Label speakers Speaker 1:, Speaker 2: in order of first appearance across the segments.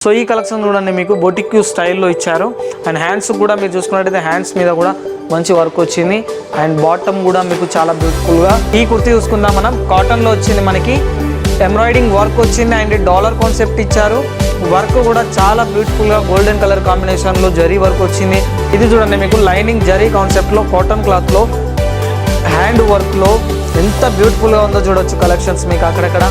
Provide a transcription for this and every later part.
Speaker 1: So ఈ collection చూడండి మీకు బొటిక్ స్టైల్లో ఇచ్చారు. అండ్ హ్యాండ్స్ కూడా మీరు చూసుకున్నట్టయితే హ్యాండ్స్ మీద కూడా మంచి వర్క్ వచ్చింది. అండ్ బాటమ్ కూడా మీకు చాలా బ్యూటిఫుల్గా. ఈ కుర్తీ చూసుకుందాం మనం. కాటన్లో వచ్చింది, మనకి ఎంబ్రాయిడింగ్ వర్క్ వచ్చింది అండ్ డాలర్ కాన్సెప్ట్ ఇచ్చారు. వర్క్ కూడా చాలా బ్యూటిఫుల్గా గోల్డెన్ కలర్ కాంబినేషన్లో జరీ వర్క్ వచ్చింది. ఇది చూడండి మీకు లైనింగ్ జరీ కాన్సెప్ట్లో కాటన్ క్లాత్లో హ్యాండ్ వర్క్లో ఎంత బ్యూటిఫుల్గా ఉందో చూడొచ్చు కలెక్షన్స్ మీకు అక్కడక్కడ.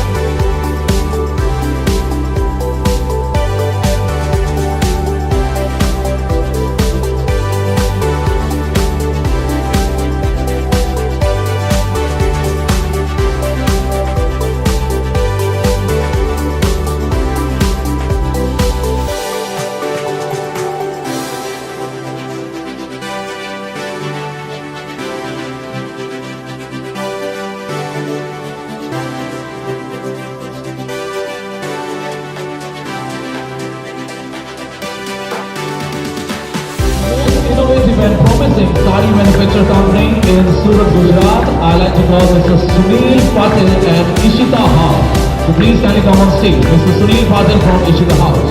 Speaker 2: Innovative and promising sari manufacturer company in Surat, Gujarat. I like to call Mr. Sunil Patil and Ishita House. So please kindly come on stage. Mr. Sunil Patil from Ishita House.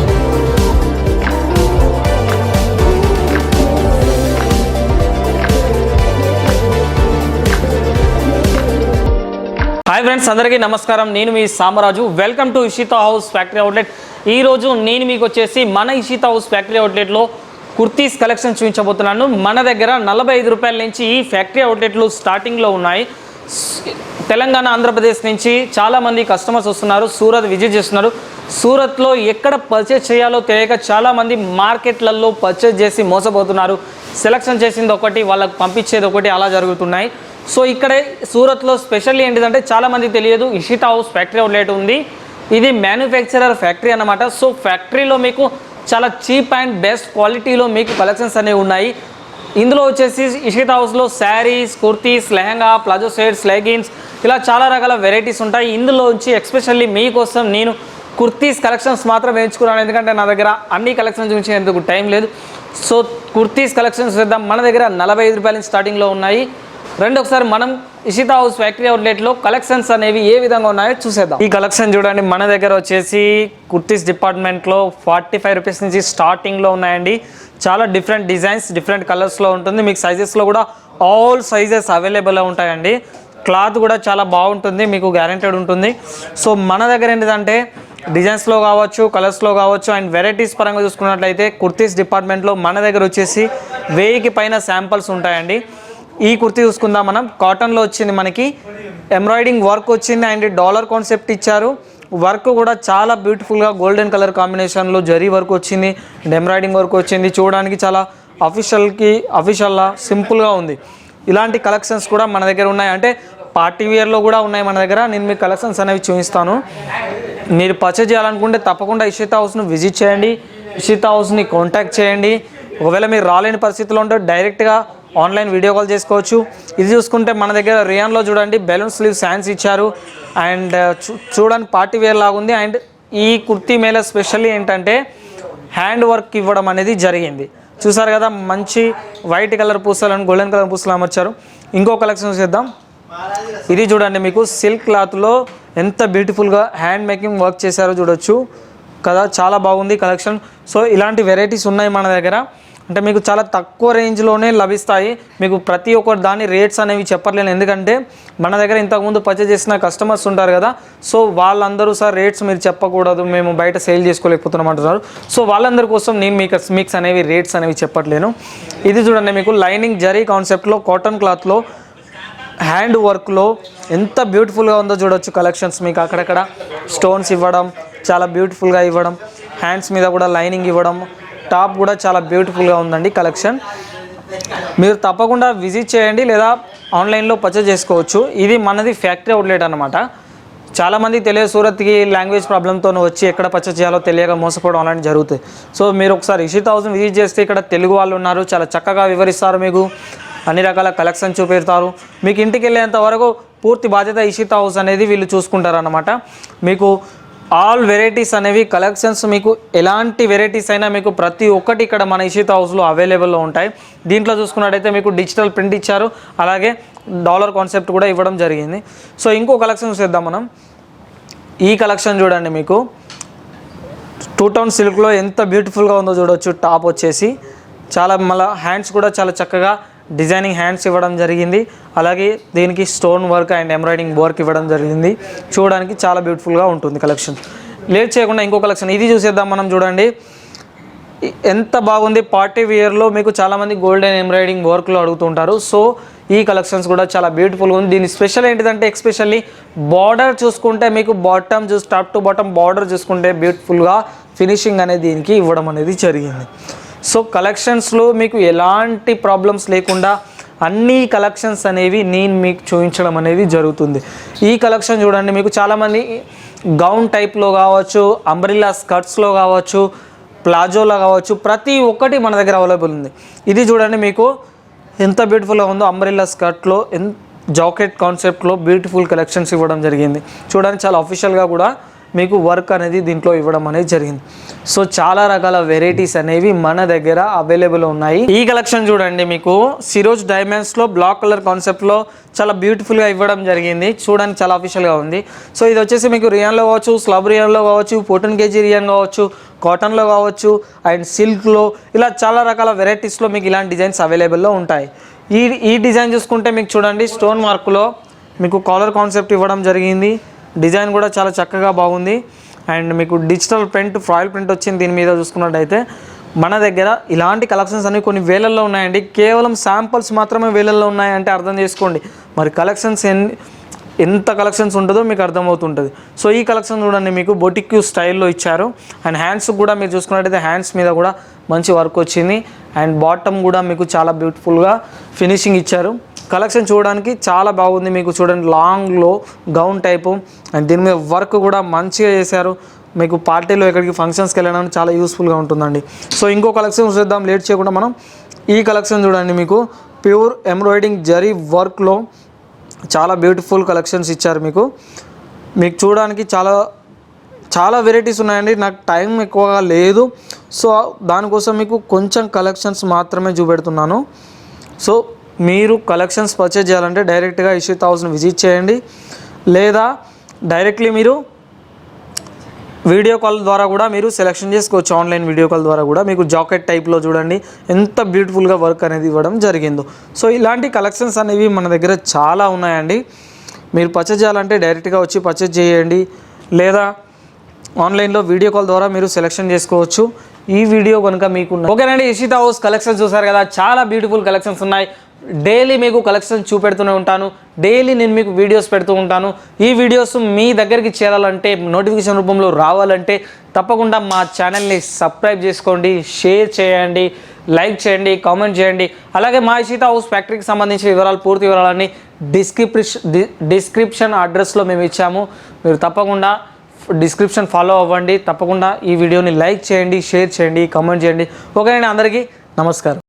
Speaker 1: Hi friends, అందరికీ నమస్కారం. నేను మీ Samaraju. Welcome to Ishita house factory outlet. ఈరోజు నేను మీకు వచ్చేసి మన Ishita house factory అవుట్లెట్లో కుర్తీస్ కలెక్షన్ చూపించబోతున్నాను. మన దగ్గర 45 రూపాయల నుంచి ఈ ఫ్యాక్టరీ అవుట్లెట్లు స్టార్టింగ్లో ఉన్నాయి. తెలంగాణ, ఆంధ్రప్రదేశ్ నుంచి చాలామంది కస్టమర్స్ వస్తున్నారు, సూరత్ విజిట్ చేస్తున్నారు. సూరత్లో ఎక్కడ పర్చేజ్ చేయాలో తెలియక చాలామంది మార్కెట్లలో పర్చేజ్ చేసి మోసపోతున్నారు. సెలెక్షన్ చేసింది ఒకటి, వాళ్ళకి పంపించేది ఒకటి, అలా జరుగుతున్నాయి. సో ఇక్కడే సూరత్లో స్పెషల్లీ ఏంటిదంటే చాలామంది తెలియదు, ఇషితా హౌస్ ఫ్యాక్టరీ అవుట్లెట్ ఉంది. ఇది మ్యానుఫ్యాక్చరర్ ఫ్యాక్టరీ అన్నమాట. సో ఫ్యాక్టరీలో మీకు చాలా చీప్ అండ్ బెస్ట్ క్వాలిటీలో మీకు కలెక్షన్స్ అనేవి ఉన్నాయి. ఇందులో వచ్చేసి ఇషితా హౌస్లో saris, kurtis, lehenga, palazzo sets, leggings, ఇలా చాలా రకాల వెరైటీస్ ఉంటాయి. ఇందులో వచ్చి ఎస్పెషల్లీ మీకోసం నేను కుర్తీస్ కలెక్షన్స్ మాత్రం ఎంచుకున్నాను, ఎందుకంటే నా దగ్గర అన్ని కలెక్షన్స్ చూపించేందుకు టైం లేదు. సో కుర్తీస్ కలెక్షన్స్ చేద్దాం. మన దగ్గర 45 రూపాయల నుంచి స్టార్టింగ్లో ఉన్నాయి. ఒకసారి మనం ఇషితా హౌస్ ఫ్యాక్టరీ అవుట్లెట్లో కలెక్షన్స్ అనేవి ఏ విధంగా ఉన్నాయో చూసేద్దాం. ఈ కలెక్షన్ చూడండి, మన దగ్గర వచ్చేసి కుర్తీస్ డిపార్ట్మెంట్లో 45 రూపీస్ నుంచి స్టార్టింగ్లో ఉన్నాయండి. చాలా డిఫరెంట్ డిజైన్స్, డిఫరెంట్ కలర్స్లో ఉంటుంది. మీకు సైజెస్లో కూడా ఆల్ సైజెస్ అవైలబుల్గా ఉంటాయండి. క్లాత్ కూడా చాలా బాగుంటుంది, మీకు గ్యారెంటెడ్ ఉంటుంది. సో మన దగ్గర ఏంటిదంటే డిజైన్స్లో కావచ్చు, కలర్స్లో కావచ్చు అండ్ వెరైటీస్ పరంగా చూసుకున్నట్లయితే కుర్తీస్ డిపార్ట్మెంట్లో మన దగ్గర వచ్చేసి 1000కి పైన శాంపుల్స్ ఉంటాయండి. ఈ కుర్తీ చూసుకుందాం మనం. కాటన్లో వచ్చింది, మనకి ఎంబ్రాయిడింగ్ వర్క్ వచ్చింది అండ్ డాలర్ కాన్సెప్ట్ ఇచ్చారు. వర్క్ కూడా చాలా బ్యూటిఫుల్గా గోల్డెన్ కలర్ కాంబినేషన్లో జరీ వర్క్ వచ్చింది అండ్ ఎంబ్రాయిడింగ్ వర్క్ వచ్చింది. చూడడానికి చాలా అఫీషియల్లా సింపుల్గా ఉంది. ఇలాంటి కలెక్షన్స్ కూడా మన దగ్గర ఉన్నాయి. అంటే పార్టీ వేర్లో కూడా ఉన్నాయి మన దగ్గర. నేను మీకు కలెక్షన్స్ అనేవి చూపిస్తాను. మీరు పర్చేజ్ చేయాలనుకుంటే తప్పకుండా ఇషితా హౌస్ను విజిట్ చేయండి, ఇషితా హౌస్ని కాంటాక్ట్ చేయండి. ఒకవేళ మీరు రాలేని పరిస్థితిలో ఉంటే డైరెక్ట్గా ఆన్లైన్ వీడియో కాల్ చేసుకోవచ్చు. ఇది చూసుకుంటే మన దగ్గర రియాన్లో చూడండి బెలూన్ స్లీవ్స్ హ్యాండ్స్ ఇచ్చారు అండ్ చూడడానికి పార్టీ వేర్ లాగా ఉంది. అండ్ ఈ కుర్తీ మీద స్పెషల్లీ ఏంటంటే హ్యాండ్ వర్క్ ఇవ్వడం అనేది జరిగింది. చూసారు కదా, మంచి వైట్ కలర్ పూసలను గోల్డెన్ కలర్ పూసలు అమర్చారు. ఇంకో కలెక్షన్ చేద్దాం. ఇది చూడండి, మీకు సిల్క్ క్లాత్లో ఎంత బ్యూటిఫుల్గా హ్యాండ్ మేకింగ్ వర్క్ చేశారో చూడొచ్చు కదా, చాలా బాగుంది కలెక్షన్. సో ఇలాంటి వెరైటీస్ ఉన్నాయి మన దగ్గర. అంటే మీకు చాలా తక్కువ రేంజ్లోనే లభిస్తాయి. మీకు ప్రతి ఒక్కటి దాని రేట్స్ అనేవి చెప్పలేను, ఎందుకంటే మన దగ్గర ఇంతకుముందు పర్చేజ్ చేసిన కస్టమర్స్ ఉంటారు కదా. సో వాళ్ళందరూ సార్ రేట్స్ మీరు చెప్పకూడదు, మేము బయట సేల్ చేసుకోలేకపోతున్నాం అంటున్నారు. సో వాళ్ళందరి కోసం నేను మీకు అనేవి రేట్స్ అనేవి చెప్పట్లేను. ఇది చూడండి, మీకు లైనింగ్ జరీ కాన్సెప్ట్లో కాటన్ క్లాత్లో హ్యాండ్ వర్క్లో ఎంత బ్యూటిఫుల్గా ఉందో చూడొచ్చు కలెక్షన్స్. మీకు అక్కడక్కడ స్టోన్స్ ఇవ్వడం, చాలా బ్యూటిఫుల్గా ఇవ్వడం, హ్యాండ్స్ మీద కూడా లైనింగ్ ఇవ్వడం, టాప్ కూడా చాలా బ్యూటిఫుల్గా ఉందండి కలెక్షన్. మీరు తప్పకుండా విజిట్ చేయండి లేదా ఆన్లైన్లో పర్చేజ్ చేసుకోవచ్చు. ఇది మనది ఫ్యాక్టరీ అవుట్లెట్ అనమాట. చాలామంది తెలియదు, సూరత్కి లాంగ్వేజ్ ప్రాబ్లంతో వచ్చి ఎక్కడ పర్చేజ్ చేయాలో తెలియక మోసపోవడం అలాంటి జరుగుతుంది. సో మీరు ఒకసారి ఇషితా హౌస్ని విజిట్ చేస్తే ఇక్కడ తెలుగు వాళ్ళు ఉన్నారు, చాలా చక్కగా వివరిస్తారు, మీకు అన్ని రకాల కలెక్షన్ చూపెడతారు. మీకు ఇంటికి వెళ్ళేంత వరకు పూర్తి బాధ్యత ఇషితా హౌస్ అనేది వీళ్ళు చూసుకుంటారు అన్నమాట. మీకు ఆల్ వెరైటీస్ అనేవి కలెక్షన్స్, మీకు ఎలాంటి వెరైటీస్ అయినా మీకు ప్రతి ఒక్కటి ఇక్కడ మన ఇషితా హౌస్లో అవైలబుల్లో ఉంటాయి. దీంట్లో చూసుకున్నట్టయితే మీకు డిజిటల్ ప్రింట్ ఇచ్చారు, అలాగే డాలర్ కాన్సెప్ట్ కూడా ఇవ్వడం జరిగింది. సో ఇంకో కలెక్షన్ చూద్దాం మనం. ఈ కలెక్షన్ చూడండి, మీకు టూ టౌన్ సిల్క్లో ఎంత బ్యూటిఫుల్గా ఉందో చూడవచ్చు. టాప్ వచ్చేసి చాలా మళ్ళీ హ్యాండ్స్ కూడా చాలా చక్కగా డిజైనింగ్ హ్యాండ్స్ ఇవ్వడం జరిగింది. అలాగే దీనికి stone work and embroidering work ఇవ్వడం జరిగింది. చూడడానికి చాలా బ్యూటిఫుల్గా ఉంటుంది కలెక్షన్. లేట్ చేయకుండా ఇంకో కలెక్షన్ ఇది చూసేద్దాం మనం. చూడండి ఎంత బాగుంది. పార్టీ వేర్లో మీకు చాలామంది గోల్డెన్ ఎంబ్రాయిడింగ్ వర్క్లో అడుగుతుంటారు. సో ఈ కలెక్షన్స్ కూడా చాలా బ్యూటిఫుల్గా ఉంది. దీని స్పెషల్ ఏంటిదంటే ఎస్పెషల్లీ బార్డర్ చూసుకుంటే మీకు bottom top to bottom border చూసుకుంటే బ్యూటిఫుల్గా ఫినిషింగ్ అనేది దీనికి ఇవ్వడం అనేది జరిగింది. సో కలెక్షన్స్లో మీకు ఎలాంటి ప్రాబ్లమ్స్ లేకుండా అన్ని కలెక్షన్స్ అనేవి నేను మీకు చూపించడం అనేది జరుగుతుంది. ఈ కలెక్షన్ చూడండి, మీకు చాలామంది గౌన్ టైప్లో కావచ్చు, అంబ్రిల్లా స్కర్ట్స్లో కావచ్చు, ప్లాజోలో కావచ్చు, ప్రతి ఒక్కటి మన దగ్గర అవైలబుల్ ఉంది. ఇది చూడండి మీకు ఎంత బ్యూటిఫుల్గా ఉందో. అంబ్రిల్లా స్కర్ట్లో జాకెట్ కాన్సెప్ట్లో బ్యూటిఫుల్ కలెక్షన్స్ ఇవ్వడం జరిగింది. చూడండి చాలా అఫీషియల్గా కూడా మీకు వర్క్ అనేది దీంట్లో ఇవ్వడం అనేది జరిగింది. సో చాలా రకాల వెరైటీస్ అనేవి మన దగ్గర అవైలబుల్ ఉన్నాయి. ఈ కలెక్షన్ చూడండి మీకు సిరోజ్ డైమండ్స్లో బ్లాక్ కలర్ కాన్సెప్ట్లో చాలా బ్యూటిఫుల్గా ఇవ్వడం జరిగింది. చూడడానికి చాలా అఫీషియల్గా ఉంది. సో ఇది వచ్చేసి మీకు రియాన్లో కావచ్చు, స్లబ్ రియాన్లో కావచ్చు, 14 kg రియాన్ కావచ్చు, కాటన్లో కావచ్చు అండ్ సిల్క్లో, ఇలా చాలా రకాల వెరైటీస్లో మీకు ఇలాంటి డిజైన్స్ అవైలబుల్లో ఉంటాయి. ఈ డిజైన్ చూసుకుంటే మీకు చూడండి స్టోన్ మార్క్లో మీకు కాలర్ కాన్సెప్ట్ ఇవ్వడం జరిగింది. డిజైన్ కూడా చాలా చక్కగా బాగుంది. అండ్ మీకు డిజిటల్ ప్రింట్, ఫాయిల్ ప్రింట్ వచ్చింది దీని మీద చూసుకున్నట్టయితే. మన దగ్గర ఇలాంటి కలెక్షన్స్ అనేవి కొన్ని వేలల్లో ఉన్నాయండి. కేవలం శాంపుల్స్ మాత్రమే వేలల్లో ఉన్నాయంటే అర్థం చేసుకోండి మరి కలెక్షన్స్ ఎంత కలెక్షన్స్ ఉంటుందో మీకు అర్థమవుతుంటుంది. సో ఈ కలెక్షన్ చూడండి మీకు బొటిక్ స్టైల్లో ఇచ్చారు. అండ్ హ్యాండ్స్ కూడా మీరు చూసుకున్నట్టయితే హ్యాండ్స్ మీద కూడా మంచి వర్క్ వచ్చింది. అండ్ బాటమ్ కూడా మీకు చాలా బ్యూటిఫుల్గా ఫినిషింగ్ ఇచ్చారు. కలెక్షన్ చూడడానికి చాలా బాగుంది. మీకు చూడండి లాంగ్లో గౌన్ టైపు అండ్ దీని మీద వర్క్ కూడా మంచిగా చేశారు. మీకు పార్టీలో ఎక్కడికి ఫంక్షన్స్కి వెళ్ళడానికి చాలా యూస్ఫుల్గా ఉంటుందండి. సో ఇంకో కలెక్షన్ చూద్దాం లేట్ చేయకుండా మనం. ఈ కలెక్షన్ చూడండి మీకు ప్యూర్ ఎంబ్రాయిడింగ్ జరీ వర్క్లో చాలా బ్యూటిఫుల్ కలెక్షన్స్ ఇచ్చారు. మీకు చూడడానికి చాలా వెరైటీస్ ఉన్నాయండి. నాకు టైం ఎక్కువగా లేదు, సో దానికోసం మీకు కొంచెం కలెక్షన్స్ మాత్రమే చూపెడుతున్నాను. సో మీరు కలెక్షన్స్ పర్చేజ్ చేయాలంటే డైరెక్ట్గా ఇషితా హౌస్ని విజిట్ చేయండి, లేదా డైరెక్ట్లీ మీరు వీడియో కాల్ ద్వారా కూడా మీరు సెలెక్షన్ చేసుకోవచ్చు. ఆన్లైన్ వీడియో కాల్ ద్వారా కూడా మీకు జాకెట్ టైప్లో చూడండి ఎంత బ్యూటిఫుల్గా వర్క్ అనేది ఇవ్వడం జరిగిందో. సో ఇలాంటి కలెక్షన్స్ అనేవి మన దగ్గర చాలా ఉన్నాయండి. మీరు పర్చేజ్ చేయాలంటే డైరెక్ట్గా వచ్చి పర్చేజ్ చేయండి, లేదా ఆన్లైన్లో వీడియో కాల్ ద్వారా మీరు సెలెక్షన్ చేసుకోవచ్చు. ఈ వీడియో కనుక మీకు ఓకేనండి. ఇషితా హౌస్ కలెక్షన్స్ చూసారు కదా, చాలా బ్యూటిఫుల్ కలెక్షన్స్ ఉన్నాయి. డైలీ మీకు కలెక్షన్ చూపెడుతూనే ఉంటాను. డైలీ నేను మీకు వీడియోస్ పెడుతూ ఉంటాను. ఈ వీడియోస్ మీ దగ్గరికి చేరాలంటే, నోటిఫికేషన్ రూపంలో రావాలంటే తప్పకుండా మా ఛానల్ని సబ్స్క్రైబ్ చేసుకోండి, షేర్ చేయండి, లైక్ చేయండి, కామెంట్ చేయండి. అలాగే మా ఇషితా హౌస్ ఫ్యాక్టరీకి సంబంధించిన వివరాలు, పూర్తి వివరాలన్నీ డిస్క్రిప్షన్ అడ్రస్లో మేము ఇచ్చాము. మీరు తప్పకుండా డిస్క్రిప్షన్ ఫాలో అవ్వండి. తప్పకుండా ఈ వీడియోని లైక్ చేయండి, షేర్ చేయండి, కామెంట్ చేయండి. ఓకేనండి, అందరికీ నమస్కారం.